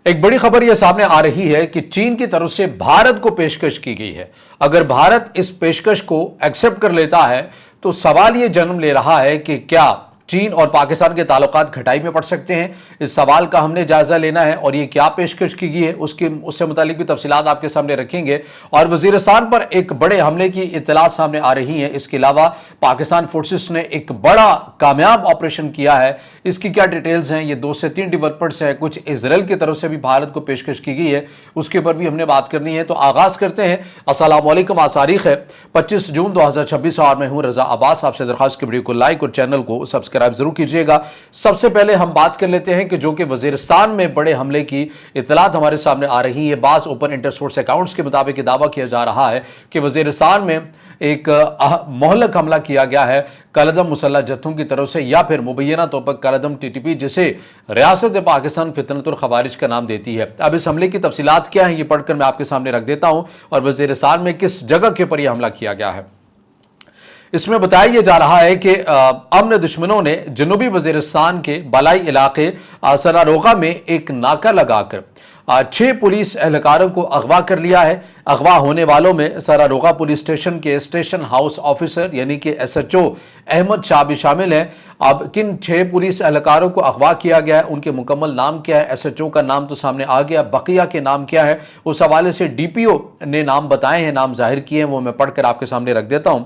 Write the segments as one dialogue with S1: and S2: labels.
S1: एक बड़ी खबर यह सामने आ रही है कि चीन की तरफ से भारत को पेशकश की गई है। अगर भारत इस पेशकश को एक्सेप्ट कर लेता है तो सवाल यह जन्म ले रहा है कि क्या चीन और पाकिस्तान के ताल्लुकात खटाई में पड़ सकते हैं। इस सवाल का हमने जायजा लेना है और ये क्या पेशकश की गई है उससे मुतालिक भी तफसीलात आपके सामने रखेंगे। और वजीरिस्तान पर एक बड़े हमले की इत्तलात सामने आ रही हैं। इसके अलावा पाकिस्तान फोर्सेस ने एक बड़ा कामयाब ऑपरेशन किया है, इसकी क्या डिटेल्स हैं। ये 2 से 3 डेवलपमेंट्स हैं, कुछ इजराइल की तरफ से भी भारत को पेशकश की गई है, उसके ऊपर भी हमने बात करनी है। तो आगाज करते हैं। अस्सलाम वालेकुम। आज तारीख है 25 जून 2026 और मैं हूं रजा अब्बास। आपसे दरख्वास्त की वीडियो को लाइक और चैनल को सब्सक्राइब जरूर कीजिएगा। सबसे पहले हम बात कर लेते हैं कि जो कि वजीरिस्तान में बड़े हमले की इत्तलात हमारे सामने आ रही है। बास ओपन इंटरसोर्स अकाउंट्स के मुताबिक दावा किया जा रहा है कि वजीरिस्तान में एक मोहलक हमला किया गया है कलदम मुसल्लह जत्थों की तरफ से, या फिर मुबैना तौर पर कलदम टीटीपी, जिसे रियासत पाकिस्तान फितनतुल खवारिज का नाम देती है। अब इस हमले की तफसीलात क्या है ये पढ़कर मैं आपके सामने रख देता हूं और वजीरिस्तान में किस जगह के ऊपर यह हमला किया गया है। इसमें बताया जा रहा है कि अमन दुश्मनों ने जनूबी वजीरिस्तान के बलाई इलाके सरारोगा में एक नाका लगाकर 6 पुलिस एहलकारों को अगवा कर लिया है। अगवा होने वालों में सरारोगा पुलिस स्टेशन के स्टेशन हाउस ऑफिसर यानी कि SHO अहमद शाह भी शामिल हैं। अब किन 6 पुलिस एहलकारों को अगवा किया गया है, उनके मुकम्मल नाम क्या है, SHO का नाम तो सामने आ गया, बकिया के नाम क्या है, उस हवाले से DPO ने नाम बताए हैं, नाम जाहिर किए हैं, वो मैं पढ़कर आपके सामने रख देता हूं।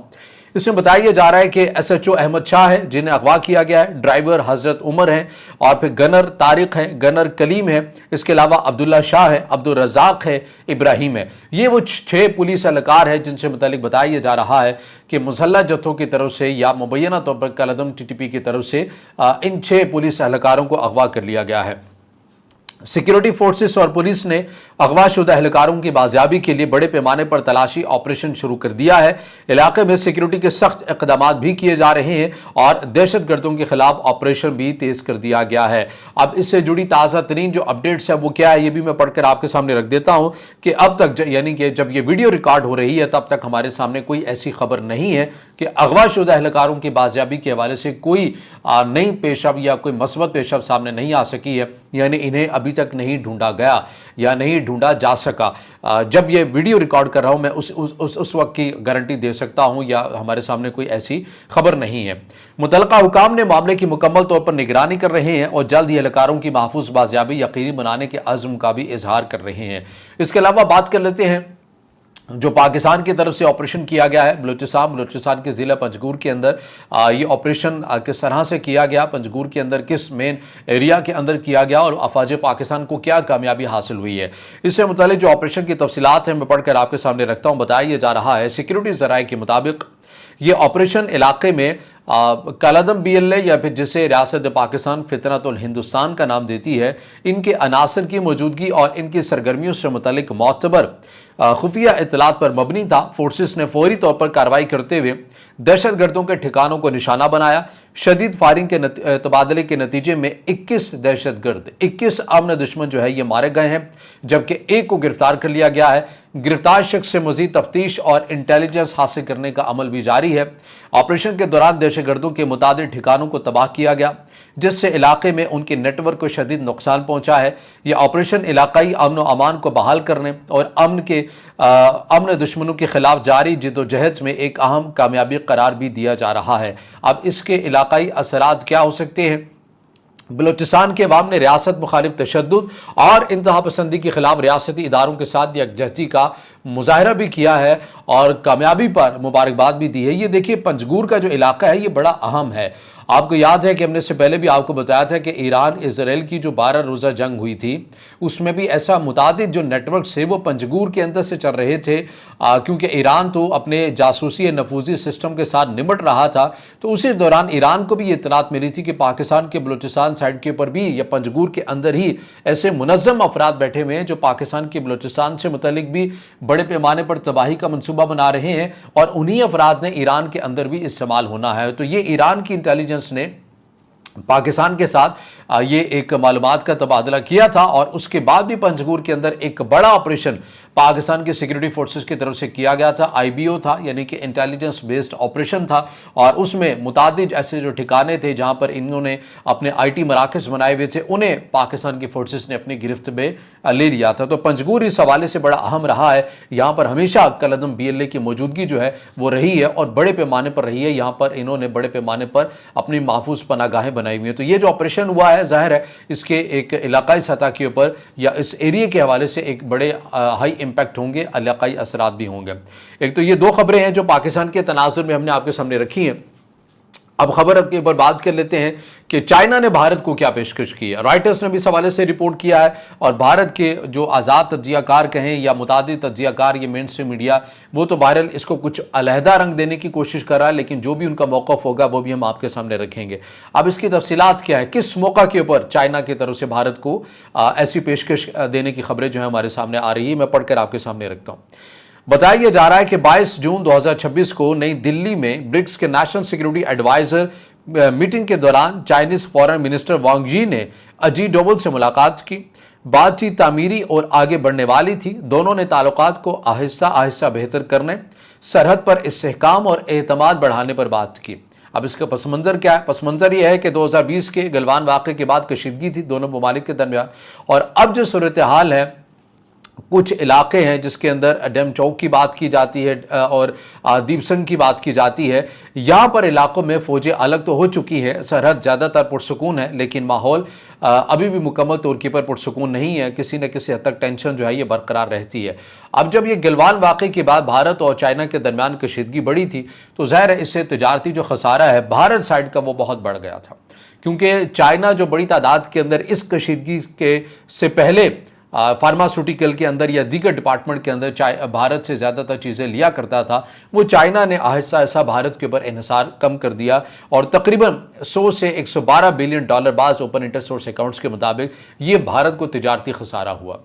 S1: इसमें बताया जा रहा है कि SHO अहमद शाह है जिन्हें अगवा किया गया है, ड्राइवर हजरत उमर हैं, और फिर गनर तारिक है, गनर कलीम है, इसके अलावा अब्दुल्ला शाह है, अब्दुल रजाक है, इब्राहिम है। ये वो 6 पुलिस एहलकार है जिनसे मुतालिक बताया जा रहा है कि मुसल्लह जत्थों की तरफ से या मुबैना तौर पर कलदम TTP की तरफ से इन 6 पुलिस एहलकारों को अगवा कर लिया गया है। सिक्योरिटी फोर्सेस और पुलिस ने अगवाशुदा एहलकारों की बाजियाबी के लिए बड़े पैमाने पर तलाशी ऑपरेशन शुरू कर दिया है। इलाके में सिक्योरिटी के सख्त इकदाम भी किए जा रहे हैं और दहशत गर्दों के खिलाफ ऑपरेशन भी तेज कर दिया गया है। अब इससे जुड़ी ताज़ा तरीन जो अपडेट्स है वो क्या है ये भी मैं पढ़कर आपके सामने रख देता हूं कि अब तक यानी कि जब ये वीडियो रिकॉर्ड हो रही है तब तक हमारे सामने कोई ऐसी खबर नहीं है कि अगवाशुदा एहलकारों की बाजियाबी के हवाले से कोई नई पेशब या कोई मसबत पेशब सामने नहीं आ सकी है, यानी इन्हें अभी तक नहीं ढूंढा गया या नहीं ढूंढा जा सका। जब ये वीडियो रिकॉर्ड कर रहा हूं मैं उस वक्त की गारंटी दे सकता हूं या हमारे सामने कोई ऐसी खबर नहीं है। मुतलका हुकाम ने मामले की मुकम्मल तौर पर निगरानी कर रहे हैं और जल्द ही एहलकारों की महफूज बाजियाबी यकीनी बनाने के अज़्म का भी इजहार कर रहे हैं। इसके अलावा बात कर लेते हैं जो पाकिस्तान की तरफ से ऑपरेशन किया गया है बलूचिस्तान के ज़िला पंजगूर के अंदर। ये ऑपरेशन किस तरह से किया गया, पंजगूर के अंदर किस मेन एरिया के अंदर किया गया और अफवाज पाकिस्तान को क्या कामयाबी हासिल हुई है, इससे मुतालिक जो ऑपरेशन की तफसीलात हैं मैं पढ़कर आपके सामने रखता हूँ। बताया जा रहा है सिक्योरिटी ज़राए के मुताबिक ये ऑपरेशन इलाके में कलदम BLA या फिर जिसे रियासत पाकिस्तान फितनतुल हिंदुस्तान का नाम देती है, इनके अनासर की मौजूदगी और इनकी सरगर्मियों से मुतालिक मोतबर खुफिया इत्तलात पर मबनी था। फोर्सेस ने फौरी तौर पर कार्रवाई करते हुए दहशत गर्दों के ठिकानों को निशाना बनाया। शदीद फायरिंग के तबादले के नतीजे में 21 दहशत गर्द 21 अमन दुश्मन जो है ये मारे गए हैं, जबकि एक को गिरफ्तार कर लिया गया है। गिरफ्तार शख्स से मजीद तफ्तीश और इंटेलिजेंस हासिल करने का अमल भी जारी है। ऑपरेशन के दौरान दहशतगर्दों के मुतादिद ठिकानों को तबाह किया गया जिससे इलाके में उनके नेटवर्क को शदीद नुकसान पहुंचा है। यह ऑपरेशन इलाकाई अमन और अमान को बहाल करने और अमन दुश्मनों के खिलाफ जारी जिद्दोजहद में एक अहम कामयाबी करार भी दिया जा रहा है। अब इसके इलाकाई असरात क्या हो सकते हैं। बलूचिस्तान के अवाम ने रियासत मुखालिफ तशद्दुद और इंतहा पसंदी के खिलाफ रियासती इदारों के साथ यकजहती का मुजाहरा भी किया है और कामयाबी पर मुबारकबाद भी दी है। ये देखिए पंजगूर का जो इलाका है ये बड़ा अहम है। आपको याद है कि हमने इससे पहले भी आपको बताया था कि ईरान इजराइल की जो 12 रोज़ा जंग हुई थी उसमें भी ऐसा मुतादिद जो नेटवर्क से वो पंजगूर के अंदर से चल रहे थे, क्योंकि ईरान तो अपने जासूसी नफूजी सिस्टम के साथ निमट रहा था। तो उसी दौरान ईरान को भी ये इतलात मिली थी कि पाकिस्तान के बलूचिस्तान साइड के ऊपर भी या पंजगूर के अंदर ही ऐसे मुनज़्ज़म अफराद बैठे हुए हैं जो पाकिस्तान के बलूचिस्तान से मुतल्लिक भी बड़े पैमाने पर तबाही का मंसूबा बना रहे हैं और उन्हीं अफराद ने ईरान के अंदर भी इस्तेमाल होना है। तो ये ईरान की इंटेलिजेंस ने पाकिस्तान के साथ ये एक मालूमात का तबादला किया था और उसके बाद भी पंजगूर के अंदर एक बड़ा ऑपरेशन पाकिस्तान की सिक्योरिटी फोर्सेस की तरफ से किया गया था। आईबीओ था, यानी कि इंटेलिजेंस बेस्ड ऑपरेशन था, और उसमें मुतादिद ऐसे जो ठिकाने थे जहां पर इन्होंने अपने आईटी मराकज़ बनाए हुए थे, उन्हें पाकिस्तान की फोर्सेस ने अपनी गिरफ्त में ले लिया था। तो पंजगूर इस हवाले से बड़ा अहम रहा है। यहाँ पर हमेशा कलअदम BLA की मौजूदगी जो है वो रही है और बड़े पैमाने पर रही है। यहाँ पर इन्होंने बड़े पैमाने पर अपनी महफूज पनागाहें बनाई हुई हैं। तो ये जो ऑपरेशन हुआ है, जाहिर है इसके एक इलाकाई सतह के ऊपर या इस एरिया के हवाले से एक बड़े हाई इंपैक्ट होंगे, इलाकाई असरात भी होंगे। एक तो ये दो खबरें हैं जो पाकिस्तान के तनाजुर में हमने आपके सामने रखी हैं। अब खबर के ऊपर बात कर लेते हैं कि चाइना ने भारत को क्या पेशकश की है। रॉयटर्स ने भी इस हवाले से रिपोर्ट किया है और भारत के जो आज़ाद तज्जियाकार कहें या मुतादिद तज्जियाकार, ये मेन स्ट्रीम मीडिया, वो तो बहरहाल इसको कुछ अलहदा रंग देने की कोशिश कर रहा है, लेकिन जो भी उनका मौक़िफ़ होगा वो भी हम आपके सामने रखेंगे। अब इसकी तफसीलात क्या है, किस मौका के ऊपर चाइना की तरफ से भारत को ऐसी पेशकश देने की खबरें जो है हमारे सामने आ रही है, मैं पढ़कर आपके सामने रखता हूँ। बताया जा रहा है कि 22 जून 2026 को नई दिल्ली में ब्रिक्स के नेशनल सिक्योरिटी एडवाइजर मीटिंग के दौरान चाइनीज फॉरेन मिनिस्टर वांग यी ने अजीत डोवल से मुलाकात की। बातचीत तामीरी और आगे बढ़ने वाली थी। दोनों ने ताल्लुकात को आहिस्ता आहिस्ता बेहतर करने, सरहद पर इस्तेहकाम और एतमाद बढ़ाने पर बात की। अब इसका पस मंज़र क्या है? पस मंज़र यह है कि 2020 के गलवान वाक़े के बाद कशीदगी थी दोनों ममालिक के दरमियान, और अब जो सूरत हाल है, कुछ इलाके हैं जिसके अंदर डैम चौक की बात की जाती है और दीपसंग की बात की जाती है। यहाँ पर इलाकों में फ़ौजें अलग तो हो चुकी हैं, सरहद ज़्यादातर पुरसकून है, लेकिन माहौल अभी भी मुकम्मल तौर के पर पुरसकून नहीं है। किसी न किसी हद तक टेंशन जो है ये बरकरार रहती है। अब जब ये गलवान वाक़े के बाद भारत और चाइना के दरमियान कशीदगी बढ़ी थी, तो ज़ाहिर है इससे तजारती जो खसारा है भारत साइड का वो बहुत बढ़ गया था, क्योंकि चाइना जो बड़ी तादाद के अंदर इस कशीदगी के से पहले फार्मास्यूटिकल के अंदर या दीगर डिपार्टमेंट के अंदर भारत से ज़्यादातर चीज़ें लिया करता था, वो चाइना ने आहिस्ता आहिस्ता भारत के ऊपर इन्हिसार कम कर दिया और तकरीबन 100 से 112 बिलियन डॉलर बाज़ ओपन इंटरसोर्स अकाउंट्स के मुताबिक ये भारत को तिजारती खसारा हुआ।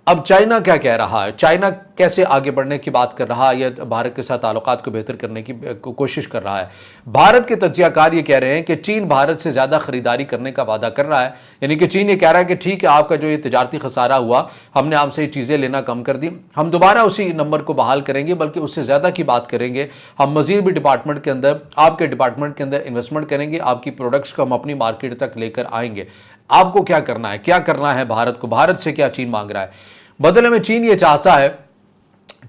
S1: अब चाइना क्या कह रहा है, चाइना कैसे आगे बढ़ने की बात कर रहा है या भारत के साथ ताल्लुकात को बेहतर करने की कोशिश कर रहा है। भारत के तज्जियाकार ये कह रहे हैं कि चीन भारत से ज़्यादा खरीदारी करने का वादा कर रहा है, यानी कि चीन ये कह रहा है कि ठीक है, आपका जो ये तिजारती खसारा हुआ, हमने आपसे ये चीज़ें लेना कम कर दी, हम दोबारा उसी नंबर को बहाल करेंगे, बल्कि उससे ज़्यादा की बात करेंगे। हम मज़ीद भी डिपार्टमेंट के अंदर, आपके डिपार्टमेंट के अंदर इन्वेस्टमेंट करेंगे, आपकी प्रोडक्ट्स को हम अपनी मार्केट तक लेकर आएंगे। आपको क्या करना है, क्या करना है भारत को, भारत से क्या चीन मांग रहा है? बदले में चीन ये चाहता है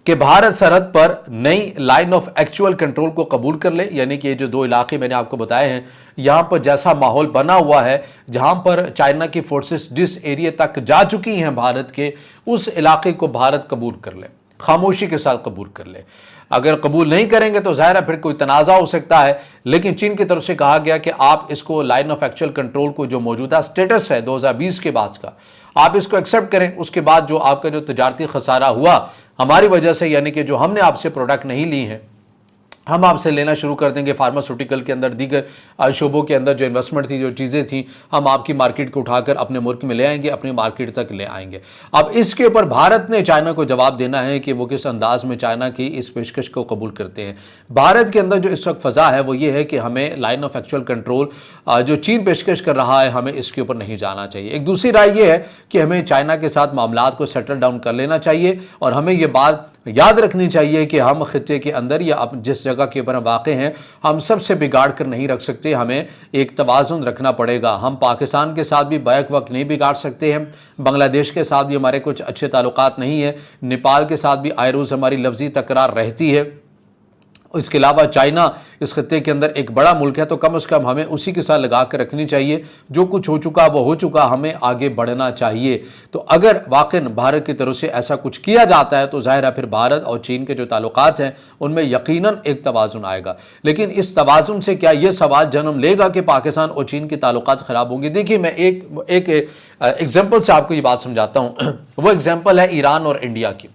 S1: कि भारत सरहद पर नई लाइन ऑफ एक्चुअल कंट्रोल को कबूल कर ले, यानी कि ये जो दो इलाके मैंने आपको बताए हैं, यहाँ पर जैसा माहौल बना हुआ है, जहाँ पर चाइना की फोर्सेस जिस एरिया तक जा चुकी हैं भारत के, उस इलाके को भारत कबूल कर ले, खामोशी के साथ कबूल कर ले। अगर कबूल नहीं करेंगे तो ज़ाहिर है फिर कोई तनाज़ा हो सकता है, लेकिन चीन की तरफ से कहा गया कि आप इसको लाइन ऑफ एक्चुअल कंट्रोल को जो मौजूदा स्टेटस है 2020 के बाद का, आप इसको एक्सेप्ट करें। उसके बाद जो आपका जो तजारती खसारा हुआ हमारी वजह से, यानी कि जो हमने आपसे प्रोडक्ट नहीं ली हैं, हम आपसे लेना शुरू कर देंगे। फार्मास्यूटिकल के अंदर, दीगर शोबों के अंदर जो इन्वेस्टमेंट थी, जो चीज़ें थी, हम आपकी मार्केट को उठाकर अपने मुल्क में ले आएंगे, अपनी मार्केट तक ले आएंगे। अब इसके ऊपर भारत ने चाइना को जवाब देना है कि वो किस अंदाज में चाइना की इस पेशकश को कबूल करते हैं। भारत के अंदर जो इस वक्त फ़ज़ा है वो ये है कि हमें लाइन ऑफ एक्चुअल कंट्रोल जो चीन पेशकश कर रहा है, हमें इसके ऊपर नहीं जाना चाहिए। एक दूसरी राय ये है कि हमें चाइना के साथ मामलात को सेटल डाउन कर लेना चाहिए और हमें ये बात याद रखनी चाहिए कि हम खित्ते के अंदर या जिस जगह के ऊपर हम वाक़े हैं, हम सबसे बिगाड़ कर नहीं रख सकते, हमें एक तवाज़ुन रखना पड़ेगा। हम पाकिस्तान के साथ भी बैक वक्त नहीं बिगाड़ सकते हैं, बांग्लादेश के साथ भी हमारे कुछ अच्छे ताल्लुकात नहीं है, नेपाल के साथ भी आए रोज़ हमारी लफ्ज़ी तकरार रहती है। इसके अलावा चाइना इस खत्ते के अंदर एक बड़ा मुल्क है, तो कम से कम हमें उसी के साथ लगा कर रखनी चाहिए। जो कुछ हो चुका वो हो चुका, हमें आगे बढ़ना चाहिए। तो अगर वाकई भारत की तरफ से ऐसा कुछ किया जाता है तो जाहिर है फिर भारत और चीन के जो ताल्लुकात हैं उनमें यकीनन एक तवाज़ुन आएगा। लेकिन इस तवाज़ुन से क्या ये सवाल जन्म लेगा कि पाकिस्तान और चीन के ताल्लुकात ख़राब होंगे? देखिए, मैं एक एग्जाम्पल से आपको ये बात समझाता हूँ। वो एग्जाम्पल है ईरान और इंडिया की।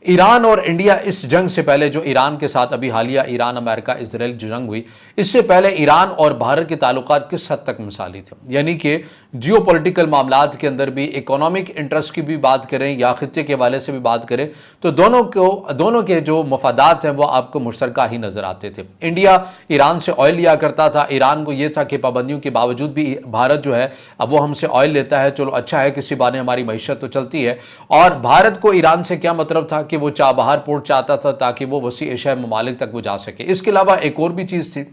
S1: ईरान और इंडिया इस जंग से पहले, जो ईरान के साथ अभी हालिया ईरान अमेरिका इजराइल जो जंग हुई, इससे पहले ईरान और भारत के ताल्लुकात किस हद तक मिसाली थे। यानी कि जियो पॉलिटिकल मामलात के अंदर भी, इकोनॉमिक इंटरेस्ट की भी बात करें या खित्ते के वाले से भी बात करें, तो दोनों के जो मफादात हैं वो आपको मुश्तरका ही नजर आते थे। इंडिया ईरान से ऑयल लिया करता था, ईरान को ये था कि पाबंदियों के बावजूद भी भारत जो है अब वो हमसे ऑयल लेता है, चलो अच्छा है, किसी बहाने हमारी मईशत तो चलती है। और भारत को ईरान से क्या मतलब था कि वो चाबहार पोर्ट चाहता था ताकि वो वसी एशियाई ममालिक तक वो जा सके। इसके अलावा एक और भी चीज़ थी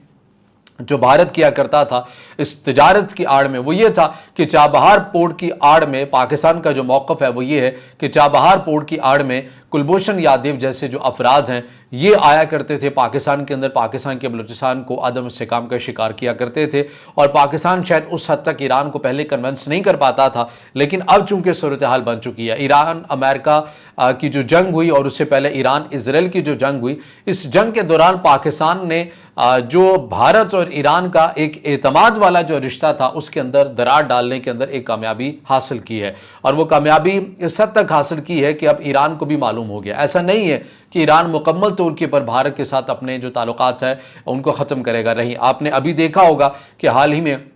S1: जो भारत किया करता था इस तिजारत की आड़ में, वो ये था कि चाबहार पोर्ट की आड़ में पाकिस्तान का जो मौक़िफ़ है वो ये है कि चाबहार पोर्ट की आड़ में कुलभूषण यादव जैसे जो अफराद हैं ये आया करते थे पाकिस्तान के अंदर, पाकिस्तान के बलूचिस्तान को अदम इस्तेहकाम का शिकार किया करते थे। और पाकिस्तान शायद उस हद तक ईरान को पहले कन्विंस नहीं कर पाता था, लेकिन अब चूंकि सूरत हाल बन चुकी है, ईरान अमेरिका की जो जंग हुई और उससे पहले ईरान इजराइल की जो जंग हुई, इस जंग के दौरान पाकिस्तान ने जो भारत और ईरान का एक एतमाद वाला जो रिश्ता था उसके अंदर दरार डालने के अंदर एक कामयाबी हासिल की है। और वो कामयाबी इस हद तक हासिल की है कि अब ईरान को भी मालूम हो गया, ऐसा नहीं है कि ईरान मुकम्मल तौर के पर भारत के साथ अपने जो ताल्लुकात है उनको ख़त्म करेगा। नहीं, आपने अभी देखा होगा कि हाल ही में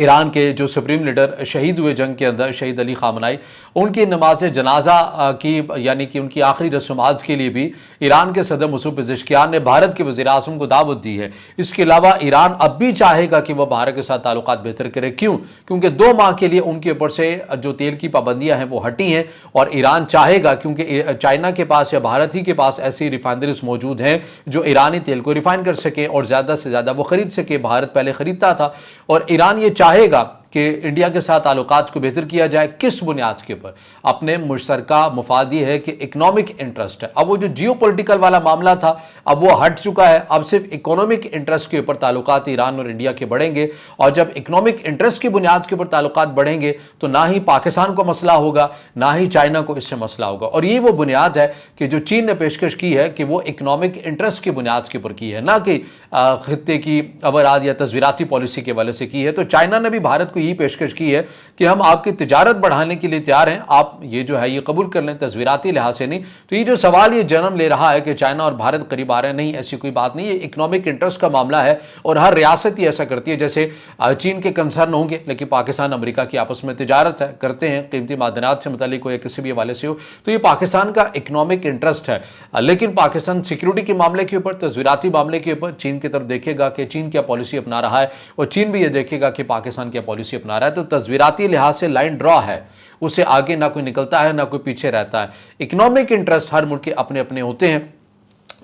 S1: ईरान के जो सुप्रीम लीडर शहीद हुए जंग के अंदर, शहीद अली खामनाई, उनकी नमाज जनाजा की यानी कि उनकी आखिरी रस्मात के लिए भी ईरान के सदर मसूद पेज़ेश्कियान ने भारत के वज़ीर-ए-आज़म को दावत दी है। इसके अलावा ईरान अब भी चाहेगा कि वह भारत के साथ ताल्लुकात बेहतर करे। क्यों? क्योंकि 2 माह के लिए उनके ऊपर से जो तेल की पाबंदियां हैं वो हटी हैं और ईरान चाहेगा, क्योंकि चाइना के पास या भारत ही के पास ऐसी रिफाइनरीज मौजूद हैं जो ईरानी तेल को रिफाइन कर सके और ज़्यादा से ज़्यादा वो खरीद सके। भारत पहले खरीदता था और ईरान ये चाहेगा कि इंडिया के साथ ताल्लुकात को बेहतर किया जाए। किस बुनियाद के ऊपर? अपने मुश्तरका मुफाद ये है कि इकोनॉमिक इंटरेस्ट है। अब वो जो जियो पॉलिटिकल वाला मामला था अब वो हट चुका है, अब सिर्फ इकोनॉमिक इंटरेस्ट के ऊपर ताल्लुकात ईरान और इंडिया के बढ़ेंगे। और जब इकोनॉमिक इंटरेस्ट की बुनियाद के ऊपर ताल्लुकात बढ़ेंगे तो ना ही पाकिस्तान को मसला होगा, ना ही चाइना को इससे मसला होगा। और ये वो बुनियाद है कि जो चीन ने पेशकश की है कि वो इकोनॉमिक इंटरेस्ट की बुनियाद के ऊपर की है, ना कि खित्ते की अवराद या तस्वीराती पॉलिसी के वाले से की है। तो चाइना ने भी भारत को यही पेशकश की है कि हम आपकी तिजारत बढ़ाने के लिए तैयार हैं, आप ये जो है ये कबूल कर लें, तस्वीराती लिहाज से नहीं। तो ये जो सवाल ये जन्म ले रहा है कि चाइना और भारत करीब आ रहे हैं, नहीं, ऐसी कोई बात नहीं, ये इकोनॉमिक इंटरेस्ट का मामला है और हर रियासत ही ऐसा करती है। जैसे चीन के कंसर्न होंगे लेकिन पाकिस्तान अमेरिका की आपस में तिजारत है, करते हैं, कीमती मादनात से मुतालिक हो या किसी भी हवाले से हो, तो ये पाकिस्तान का इकोनॉमिक इंटरेस्ट है। लेकिन पाकिस्तान सिक्योरिटी के मामले के ऊपर, तस्वीराती मामले के ऊपर चीन की तरफ देखेगा कि चीन क्या पॉलिसी अपना रहा है और चीन भी ये देखेगा कि पाकिस्तान क्या पॉलिसी अपना रहा है। तो तस्वीराती लिहाज से लाइन ड्रॉ है, उससे आगे ना कोई निकलता है ना कोई पीछे रहता है। इकोनॉमिक इंटरेस्ट हर मुल्क के अपने अपने होते हैं,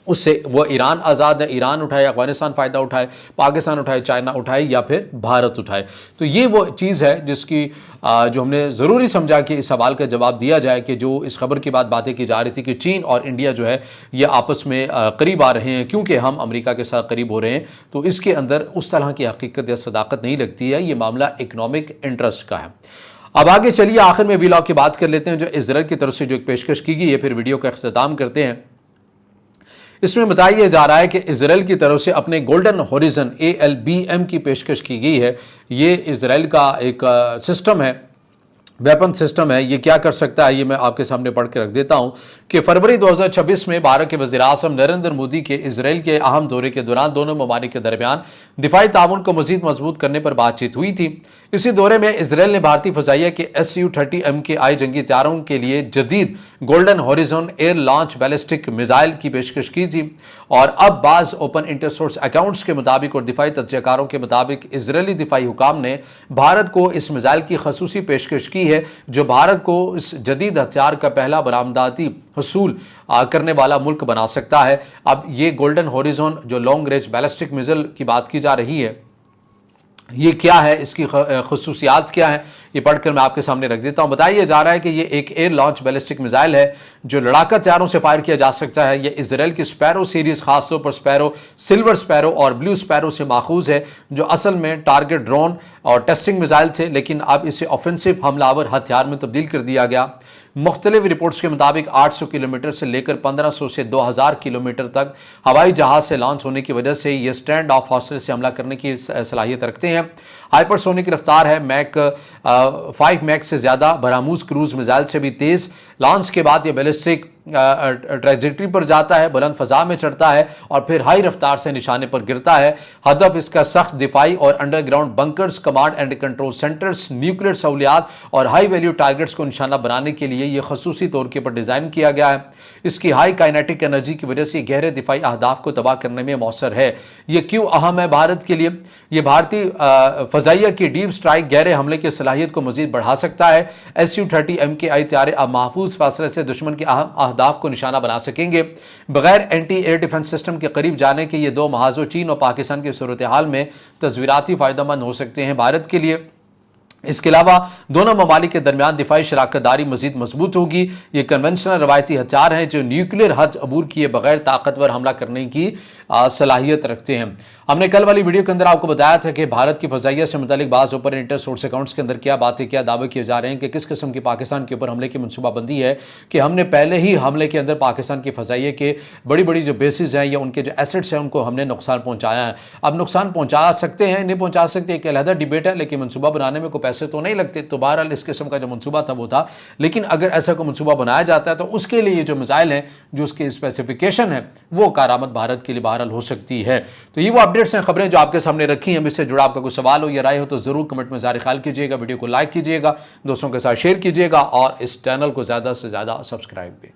S1: उससे वो ईरान आज़ाद है, ईरान उठाए, अफगानिस्तान फ़ायदा उठाए, पाकिस्तान उठाए, चाइना उठाए या फिर भारत उठाए। तो ये वो चीज़ है जिसकी जो हमने ज़रूरी समझा कि इस सवाल का जवाब दिया जाए कि जो इस खबर के बाद बातें की जा रही थी कि चीन और इंडिया जो है ये आपस में करीब आ रहे हैं क्योंकि हम अमेरिका के साथ करीब हो रहे हैं, तो इसके अंदर उस तरह की हकीकत या सदाकत नहीं लगती है। ये मामला इकनॉमिक इंटरेस्ट का है। अब आगे चलिए, आखिर में व्लॉग की बात कर लेते हैं जो इजराइल की तरफ से जो एक पेशकश की गई है, फिर वीडियो का अख्ताम करते हैं। इसमें बताया जा रहा है कि इजराइल की तरफ से अपने गोल्डन हॉरिजन ALBM की पेशकश की गई है। ये इजराइल का एक सिस्टम है, वेपन सिस्टम है। ये क्या कर सकता है ये मैं आपके सामने पढ़ के रख देता हूं कि फरवरी 2026 में भारत के वज़ीर-ए-आज़म नरेंद्र मोदी के इजराइल के अहम दौरे के दौरान दोनों ममालिक के दरमियान दिफाई ताउन को मज़ीद मजबूत करने पर बातचीत हुई थी। इसी दौरे में इजराइल ने भारतीय फ़ज़ाइया के Su-30 MKI जंगी तैयारों के लिए जदीद golden horizon air launch ballistic missile की पेशकश की थी। और अब बाज़ ओपन इंटरसोर्स अकाउंट्स के मुताबिक और दिफाई तज्ज़ियाकारों के मुताबिक इजरायली दिफाई हुकाम ने भारत को इस मिसाइल की खसूसी पेशकश की है जो भारत को इस जदीद हथियार का पहला बरामदाती हसूल करने वाला मुल्क बना सकता है। अब ये गोल्डन हॉरिजन जो लॉन्ग रेंज बैलिस्टिक मिसाइल की बात की जा रही है, ये क्या है, इसकी खसूसियात क्या है, ये पढ़कर मैं आपके सामने रख देता हूँ। बताया जा रहा है कि ये एक एयर लॉन्च बैलिस्टिक मिसाइल है जो लड़ाका हथियारों से फायर किया जा सकता है। ये इजराइल की स्पैरो सीरीज़, खासतौर पर स्पैरो, सिल्वर स्पैरो और ब्लू स्पैरो से माखूज है जो असल में टारगेट ड्रोन और टेस्टिंग मिसाइल थे, लेकिन अब इसे ऑफेंसिव हमलावर हथियार में तब्दील कर दिया गया। मुख्तलिफ रिपोर्ट्स के मुताबिक 800 किलोमीटर से लेकर 1500 से 2000 किलोमीटर तक हवाई जहाज से लॉन्च होने की वजह से ये स्टैंड ऑफ हॉस्टेज से हमला करने की सलाहियत रखते हैं। हाइपरसोनिक रफ्तार है, मैक 5 मैक से ज़्यादा, बरहमूस क्रूज मिसाइल से भी तेज़। लॉन्च के बाद ये बैलिस्टिक ट्रैजेक्टरी पर जाता है, बुलंद फजा में चढ़ता है और फिर हाई रफ्तार से निशाने पर गिरता है। हदफ इसका सख्त दिफाई और underground bunkers, command and control centres, nuclear सहूलियात और हाई वैल्यू टारगेट्स को निशाना बनाने के लिए यह खसूसी तौर के पर डिज़ाइन किया गया है। इसकी हाई काइनेटिक एनर्जी की वजह से गहरे दिफाई अहदाफ को तबाह करने में मौसर है। यह क्यों अहम है भारत के लिए? यह भारतीय फ़ज़ाइया की डीप स्ट्राइक गहरे हमले की सलाहियत को मज़ीद बढ़ा सकता है। SU-30 MKI तैयारे अब महफूज फासले से दुश्मन के अहम अहदाफ को निशाना बना सकेंगे। बगैर एंटी एयर डिफेंस सिस्टम के करीब जाने के ये दो महाजों चीन और पाकिस्तान की सूरत हाल में तस्वीराती फ़ायदेमंद हो सकते हैं भारत के लिए। इसके अलावा दोनों ममालिक के दरमियान दिफाई शराकतदारी मजीद मजबूत होगी। ये कन्वेंशनल रवायती हथियार हैं जो न्यूक्लियर हद अबूर किए बगैर ताकतवर हमला करने की सलाहियत रखते हैं। हमने कल वाली वीडियो के अंदर आपको बताया था कि भारत की फ़ज़ाइया से मुतालिक बाज़ ओपन इंटर सोर्स अकाउंट्स के अंदर क्या बातें, क्या दावे किए जा रहे हैं कि किस किस्म की पाकिस्तान के ऊपर हमले की मनसूबाबंदी है, कि हमने पहले ही हमले के अंदर पाकिस्तान की फ़ज़ाइया के बड़ी बड़ी जो बेसिस हैं या उनके जो एसेट्स हैं उनको हमने नुकसान पहुँचाया है। अब नुकसान पहुँचा सकते हैं, नहीं पहुँचा सकते, एक अलहदा डिबेट है, लेकिन मनसूबा बनाने में कोई पैसे तो नहीं लगते। तो बहरहाल इस किस्म का जो मनसूबा था वो था, लेकिन अगर ऐसा कोई मनसूबा बनाया जाता है तो उसके लिए जो मिसाइल हैं, जो उसकी स्पेसिफिकेशन है, वो कारामद भारत के लिए बहरहाल हो सकती है। तो ये वो अपडेट्स हैं, खबरें जो आपके सामने रखी हैं। इससे जुड़ा आपका कोई सवाल हो या राय हो तो ज़रूर कमेंट में ज़ाहिर ख्याल कीजिएगा, वीडियो को लाइक कीजिएगा, दोस्तों के साथ शेयर कीजिएगा और इस चैनल को ज़्यादा से ज़्यादा सब्सक्राइब भी।